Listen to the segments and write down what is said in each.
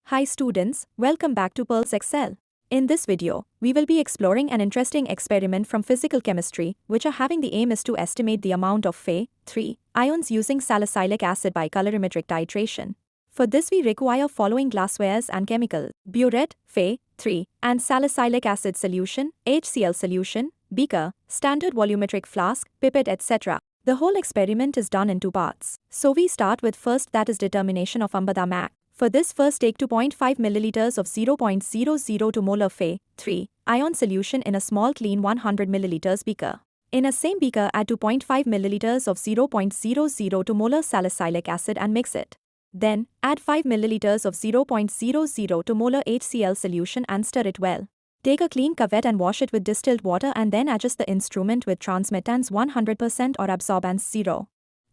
Hi students, welcome back to Pearls Excel. In this video, we will be exploring an interesting experiment from physical chemistry, which are having the aim is to estimate the amount of Fe3 ions using salicylic acid by colorimetric titration. For this we require following glasswares and chemical: burette, Fe3, and salicylic acid solution, HCl solution, beaker, standard volumetric flask, pipette etc. The whole experiment is done in two parts. So we start with first, that is determination of Ambada Mac. For this, first take 2.5 milliliters of 0.002 molar Fe3 ion solution in a small clean 100 milliliters beaker. In a same beaker, add 2.5 milliliters of 0.002 molar salicylic acid and mix it. Then, add 5 milliliters of 0.002 molar HCl solution and stir it well. Take a clean cuvette and wash it with distilled water and then adjust the instrument with transmittance 100% or absorbance 0.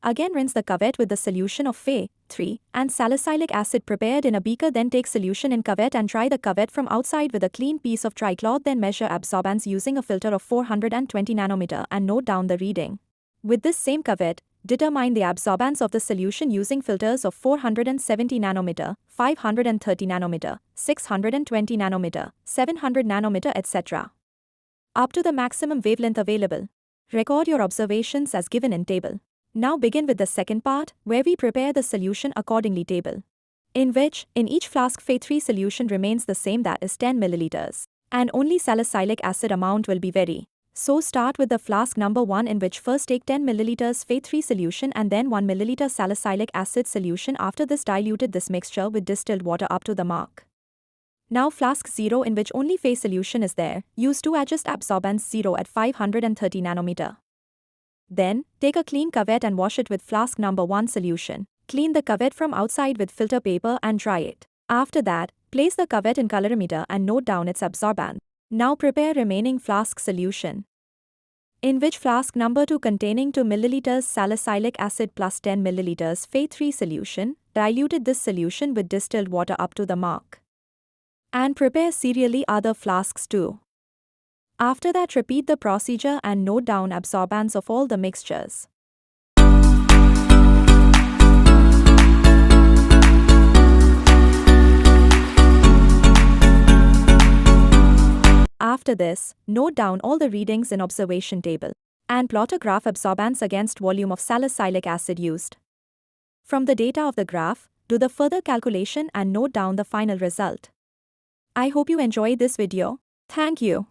Again rinse the cuvette with the solution of Fe3 and salicylic acid prepared in a beaker, then take solution in cuvette and dry the cuvette from outside with a clean piece of tricloth, then measure absorbance using a filter of 420 nanometer and note down the reading. With this same cuvette, determine the absorbance of the solution using filters of 470 nanometer, 530 nanometer, 620 nanometer, 700 nanometer etc. Up to the maximum wavelength available. Record your observations as given in table. Now begin with the second part, where we prepare the solution accordingly table. In which, in each flask Fe3 solution remains the same, that is 10 milliliters. And only salicylic acid amount will be vary. So start with the flask number 1, in which first take 10 milliliters Fe3 solution and then 1 milliliter salicylic acid solution. After this, diluted this mixture with distilled water up to the mark. Now flask 0, in which only Fe solution is there, use to adjust absorbance 0 at 530 nanometer. Then, take a clean cuvette and wash it with flask number 1 solution. Clean the cuvette from outside with filter paper and dry it. After that, place the cuvette in colorimeter and note down its absorbance. Now prepare remaining flask solution. In which flask number 2, containing 2 milliliters salicylic acid plus 10 milliliters Fe3 solution, diluted this solution with distilled water up to the mark. And prepare serially other flasks too. After that, repeat the procedure and note down absorbance of all the mixtures. After this, note down all the readings in observation table and plot a graph absorbance against volume of salicylic acid used. From the data of the graph, do the further calculation and note down the final result. I hope you enjoyed this video. Thank you.